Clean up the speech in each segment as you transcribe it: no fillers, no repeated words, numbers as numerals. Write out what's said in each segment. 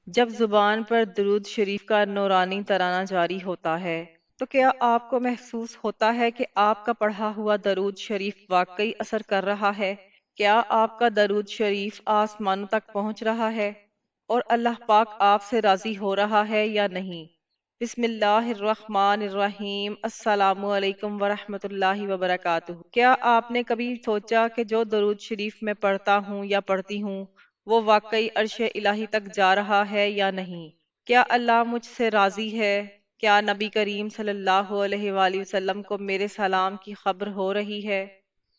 جب زبان پر درود شریف کا نورانی ترانہ جاری ہوتا ہے تو کیا آپ کو محسوس ہوتا ہے کہ آپ کا پڑھا ہوا درود شریف واقعی اثر کر رہا ہے؟ کیا آپ کا درود شریف آسمانوں تک پہنچ رہا ہے اور اللہ پاک آپ سے راضی ہو رہا ہے یا نہیں؟ بسم اللہ الرحمن الرحیم، السلام علیکم ورحمۃ اللہ وبرکاتہ۔ کیا آپ نے کبھی سوچا کہ جو درود شریف میں پڑھتا ہوں یا پڑھتی ہوں وہ واقعی عرش الہی تک جا رہا ہے یا نہیں؟ کیا اللہ مجھ سے راضی ہے؟ کیا نبی کریم صلی اللہ علیہ وآلہ وسلم کو میرے سلام کی خبر ہو رہی ہے؟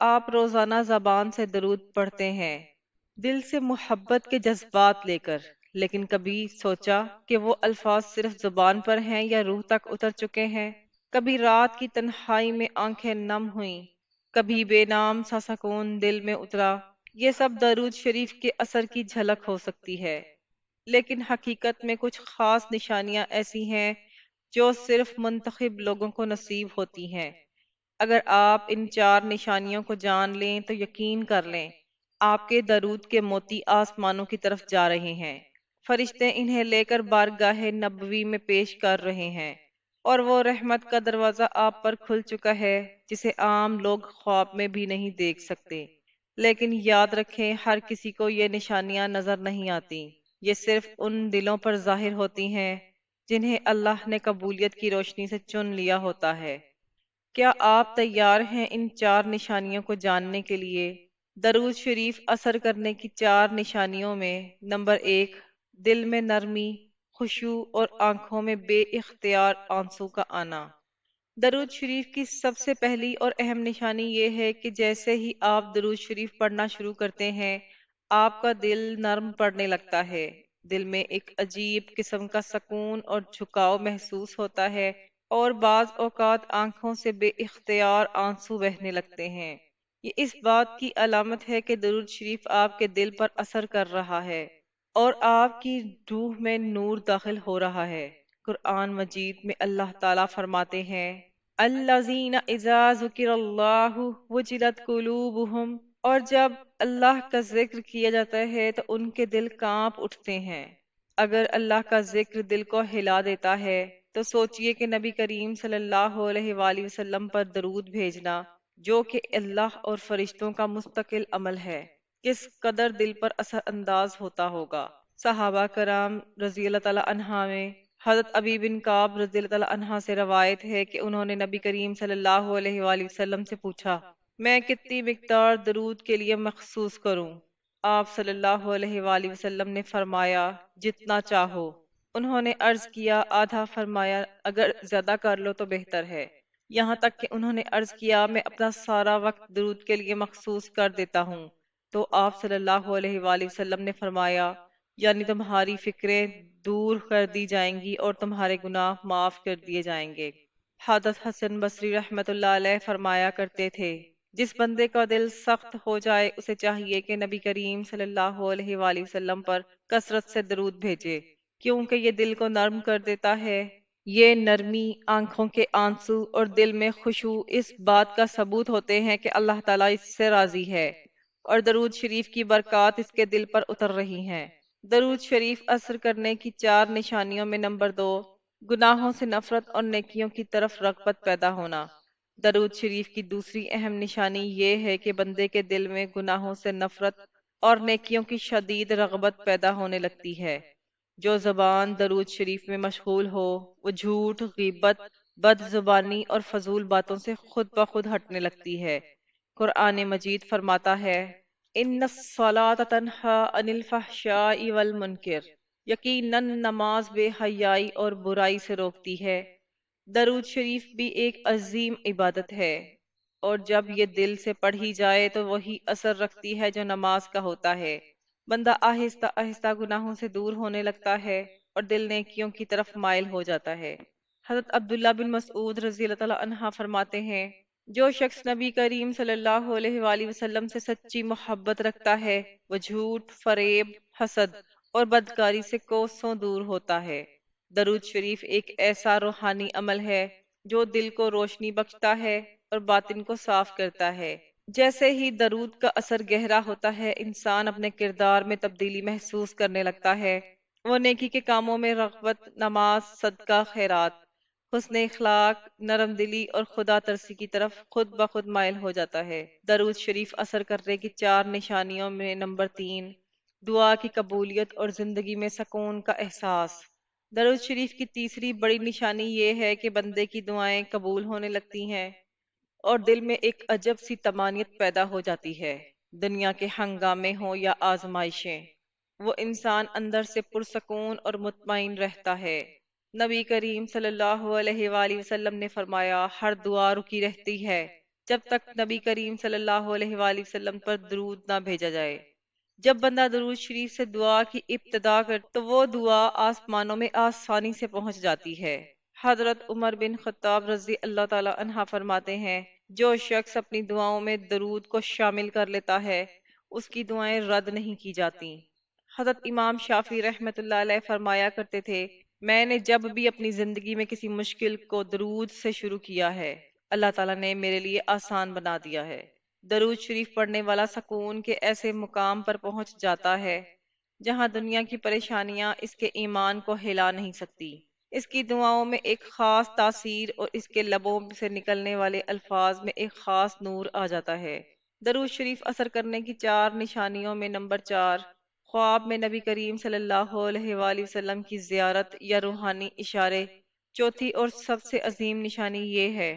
آپ روزانہ زبان سے درود پڑھتے ہیں، دل سے محبت کے جذبات لے کر، لیکن کبھی سوچا کہ وہ الفاظ صرف زبان پر ہیں یا روح تک اتر چکے ہیں؟ کبھی رات کی تنہائی میں آنکھیں نم ہوئیں، کبھی بے نام سا سکون دل میں اترا؟ یہ سب درود شریف کے اثر کی جھلک ہو سکتی ہے، لیکن حقیقت میں کچھ خاص نشانیاں ایسی ہیں جو صرف منتخب لوگوں کو نصیب ہوتی ہیں۔ اگر آپ ان چار نشانیوں کو جان لیں تو یقین کر لیں آپ کے درود کے موتی آسمانوں کی طرف جا رہے ہیں۔ فرشتے انہیں لے کر بارگاہ نبوی میں پیش کر رہے ہیں، اور وہ رحمت کا دروازہ آپ پر کھل چکا ہے جسے عام لوگ خواب میں بھی نہیں دیکھ سکتے۔ لیکن یاد رکھیں، ہر کسی کو یہ نشانیاں نظر نہیں آتی، یہ صرف ان دلوں پر ظاہر ہوتی ہیں جنہیں اللہ نے قبولیت کی روشنی سے چن لیا ہوتا ہے۔ کیا آپ تیار ہیں ان چار نشانیوں کو جاننے کے لیے؟ درود شریف اثر کرنے کی چار نشانیوں میں نمبر 1، دل میں نرمی، خشوع اور آنکھوں میں بے اختیار آنسو کا آنا۔ درود شریف کی سب سے پہلی اور اہم نشانی یہ ہے کہ جیسے ہی آپ درود شریف پڑھنا شروع کرتے ہیں آپ کا دل نرم پڑنے لگتا ہے۔ دل میں ایک عجیب قسم کا سکون اور جھکاؤ محسوس ہوتا ہے، اور بعض اوقات آنکھوں سے بے اختیار آنسو بہنے لگتے ہیں۔ یہ اس بات کی علامت ہے کہ درود شریف آپ کے دل پر اثر کر رہا ہے اور آپ کی روح میں نور داخل ہو رہا ہے۔ قرآن مجید میں اللہ تعالیٰ فرماتے ہیں، الذین اذا ذکر اللہ وجلت قلوبہم، اور جب اللہ کا ذکر کیا جاتا ہے تو ان کے دل کانپ اٹھتے ہیں۔ اگر اللہ کا ذکر دل کو ہلا دیتا ہے تو سوچئے کہ نبی کریم صلی اللہ علیہ وآلہ وسلم پر درود بھیجنا، جو کہ اللہ اور فرشتوں کا مستقل عمل ہے، کس قدر دل پر اثر انداز ہوتا ہوگا۔ صحابہ کرام رضی اللہ تعالیٰ عنہ میں حضرت ابی بن کعب رضی اللہ تعالیٰ عنہ سے روایت ہے کہ انہوں نے نبی کریم صلی اللہ علیہ وآلہ وسلم سے پوچھا، میں کتنی مقدار درود کے لیے مخصوص کروں؟ آپ صلی اللہ علیہ وآلہ وسلم نے فرمایا، جتنا چاہو۔ انہوں نے عرض کیا، آدھا؟ فرمایا، اگر زیادہ کر لو تو بہتر ہے۔ یہاں تک کہ انہوں نے عرض کیا، میں اپنا سارا وقت درود کے لیے مخصوص کر دیتا ہوں۔ تو آپ صلی اللہ علیہ وآلہ وسلم نے فرمایا، یعنی تمہاری فکریں دور کر دی جائیں گی اور تمہارے گناہ معاف کر دیے جائیں گے۔ حضرت حسن بصری رحمت اللہ علیہ فرمایا کرتے تھے، جس بندے کا دل سخت ہو جائے اسے چاہیے کہ نبی کریم صلی اللہ علیہ وآلہ وسلم پر کثرت سے درود بھیجے، کیونکہ یہ دل کو نرم کر دیتا ہے۔ یہ نرمی، آنکھوں کے آنسو اور دل میں خشوع اس بات کا ثبوت ہوتے ہیں کہ اللہ تعالیٰ اس سے راضی ہے اور درود شریف کی برکات اس کے دل پر اتر رہی ہیں۔ درود شریف اثر کرنے کی چار نشانیوں میں نمبر 2، گناہوں سے نفرت اور نیکیوں کی طرف رغبت پیدا ہونا۔ درود شریف کی دوسری اہم نشانی یہ ہے کہ بندے کے دل میں گناہوں سے نفرت اور نیکیوں کی شدید رغبت پیدا ہونے لگتی ہے۔ جو زبان درود شریف میں مشغول ہو وہ جھوٹ، غیبت، بد زبانی اور فضول باتوں سے خود بخود ہٹنے لگتی ہے۔ قرآن مجید فرماتا ہے، ان الصلاۃ تنہی عن الفحشاء والمنکر، یقیناً نماز بے حیائی اور برائی سے روکتی ہے۔ درود شریف بھی ایک عظیم عبادت ہے، اور جب یہ دل سے پڑھی جائے تو وہی اثر رکھتی ہے جو نماز کا ہوتا ہے۔ بندہ آہستہ آہستہ گناہوں سے دور ہونے لگتا ہے اور دل نیکیوں کی طرف مائل ہو جاتا ہے۔ حضرت عبداللہ بن مسعود رضی اللہ تعالیٰ عنہ فرماتے ہیں، جو شخص نبی کریم صلی اللہ علیہ وآلہ وسلم سے سچی محبت رکھتا ہے وہ جھوٹ، فریب، حسد اور بدکاری سے کوسوں دور ہوتا ہے۔ درود شریف ایک ایسا روحانی عمل ہے جو دل کو روشنی بخشتا ہے اور باطن کو صاف کرتا ہے۔ جیسے ہی درود کا اثر گہرا ہوتا ہے انسان اپنے کردار میں تبدیلی محسوس کرنے لگتا ہے وہ نیکی کے کاموں میں رغبت، نماز، صدقہ، خیرات، حسن اخلاق، نرم دلی اور خدا ترسی کی طرف خود بخود مائل ہو جاتا ہے۔ درود شریف اثر کرنے کی 4 نشانیوں میں نمبر 3، دعا کی قبولیت اور زندگی میں سکون کا احساس۔ درود شریف کی تیسری بڑی نشانی یہ ہے کہ بندے کی دعائیں قبول ہونے لگتی ہیں اور دل میں ایک عجب سی طمانینت پیدا ہو جاتی ہے۔ دنیا کے ہنگامے ہوں یا آزمائشیں، وہ انسان اندر سے پرسکون اور مطمئن رہتا ہے۔ نبی کریم صلی اللہ علیہ وآلہ وسلم نے فرمایا، ہر دعا رکی رہتی ہے جب تک نبی کریم صلی اللہ علیہ وآلہ وسلم پر درود نہ بھیجا جائے۔ جب بندہ درود شریف سے دعا کی ابتدا کر تو وہ دعا آسمانوں میں آسانی سے پہنچ جاتی ہے۔ حضرت عمر بن خطاب رضی اللہ تعالی عنہ فرماتے ہیں، جو شخص اپنی دعاؤں میں درود کو شامل کر لیتا ہے اس کی دعائیں رد نہیں کی جاتی۔ حضرت امام شافعی رحمۃ اللہ علیہ فرمایا کرتے تھے، میں نے جب بھی اپنی زندگی میں کسی مشکل کو درود سے شروع کیا ہے، اللہ تعالیٰ نے میرے لیے آسان بنا دیا ہے۔ درود شریف پڑھنے والا سکون کے ایسے مقام پر پہنچ جاتا ہے جہاں دنیا کی پریشانیاں اس کے ایمان کو ہلا نہیں سکتی۔ اس کی دعاؤں میں ایک خاص تاثیر اور اس کے لبوں سے نکلنے والے الفاظ میں ایک خاص نور آ جاتا ہے۔ درود شریف اثر کرنے کی 4 نشانیوں میں نمبر 4، خواب میں نبی کریم صلی اللہ علیہ وآلہ وسلم کی زیارت یا روحانی اشارے۔ چوتھی اور سب سے عظیم نشانی یہ ہے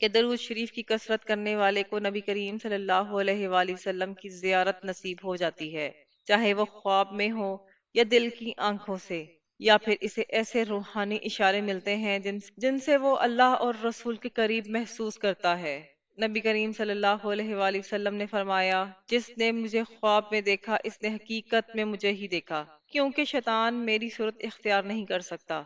کہ درود شریف کی کثرت کرنے والے کو نبی کریم صلی اللہ علیہ وآلہ وسلم کی زیارت نصیب ہو جاتی ہے، چاہے وہ خواب میں ہو یا دل کی آنکھوں سے، یا پھر اسے ایسے روحانی اشارے ملتے ہیں جن سے وہ اللہ اور رسول کے قریب محسوس کرتا ہے۔ نبی کریم صلی اللہ علیہ وآلہ وسلم نے فرمایا، جس نے مجھے خواب میں دیکھا اس نے حقیقت میں مجھے ہی دیکھا، کیونکہ شیطان میری صورت اختیار نہیں کر سکتا۔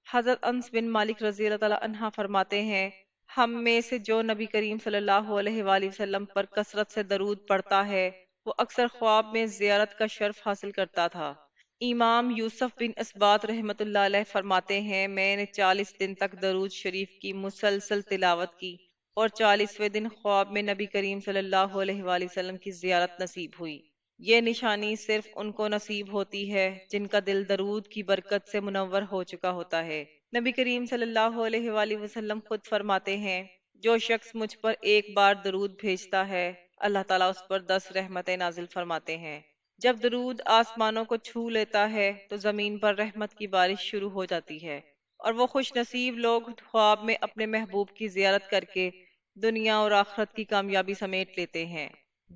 حضرت انس بن مالک رضی اللہ تعالی عنہ فرماتے ہیں، ہم میں سے جو نبی کریم صلی اللہ علیہ وآلہ وسلم پر کثرت سے درود پڑھتا ہے وہ اکثر خواب میں زیارت کا شرف حاصل کرتا تھا۔ امام یوسف بن اسبات رحمۃ اللہ علیہ فرماتے ہیں، میں نے 40 دن تک درود شریف کی مسلسل تلاوت کی اور 40ویں دن خواب میں نبی کریم صلی اللہ علیہ وآلہ وسلم کی زیارت نصیب ہوئی۔ یہ نشانی صرف ان کو نصیب ہوتی ہے جن کا دل درود کی برکت سے منور ہو چکا ہوتا ہے۔ نبی کریم صلی اللہ علیہ وآلہ وسلم خود فرماتے ہیں، جو شخص مجھ پر ایک بار درود بھیجتا ہے اللہ تعالیٰ اس پر 10 رحمتیں نازل فرماتے ہیں۔ جب درود آسمانوں کو چھو لیتا ہے تو زمین پر رحمت کی بارش شروع ہو جاتی ہے اور وہ خوش نصیب لوگ خواب میں اپنے محبوب کی زیارت کر کے دنیا اور آخرت کی کامیابی سمیٹ لیتے ہیں۔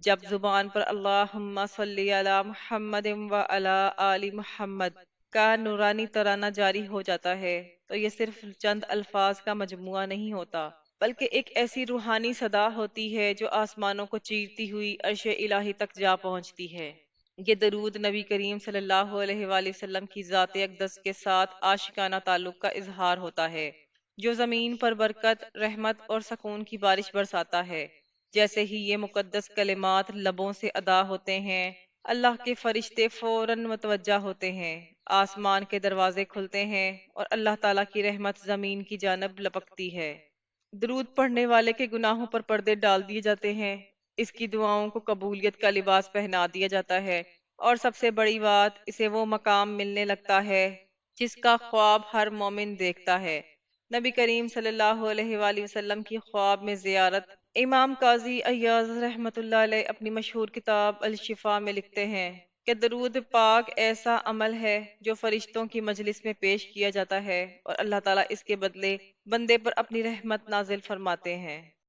جب زبان پر اللہم صلی علی محمد و علی آل محمد کا نورانی ترانہ جاری ہو جاتا ہے تو یہ صرف چند الفاظ کا مجموعہ نہیں ہوتا، بلکہ ایک ایسی روحانی صدا ہوتی ہے جو آسمانوں کو چیرتی ہوئی عرش الہی تک جا پہنچتی ہے۔ یہ درود نبی کریم صلی اللہ علیہ وآلہ وسلم کی ذات اقدس کے ساتھ عاشقانہ تعلق کا اظہار ہوتا ہے، جو زمین پر برکت، رحمت اور سکون کی بارش برساتا ہے۔ جیسے ہی یہ مقدس کلمات لبوں سے ادا ہوتے ہیں، اللہ کے فرشتے فوراً متوجہ ہوتے ہیں، آسمان کے دروازے کھلتے ہیں اور اللہ تعالیٰ کی رحمت زمین کی جانب لپکتی ہے۔ درود پڑھنے والے کے گناہوں پر پردے ڈال دیے جاتے ہیں، اس کی دعاؤں کو قبولیت کا لباس پہنا دیا جاتا ہے، اور سب سے بڑی بات، اسے وہ مقام ملنے لگتا ہے جس کا خواب ہر مومن دیکھتا ہے۔ نبی کریم صلی اللہ علیہ وآلہ وسلم کی خواب میں زیارت۔ امام قاضی ایاز رحمۃ اللہ علیہ اپنی مشہور کتاب الشفا میں لکھتے ہیں کہ درود پاک ایسا عمل ہے جو فرشتوں کی مجلس میں پیش کیا جاتا ہے اور اللہ تعالیٰ اس کے بدلے بندے پر اپنی رحمت نازل فرماتے ہیں۔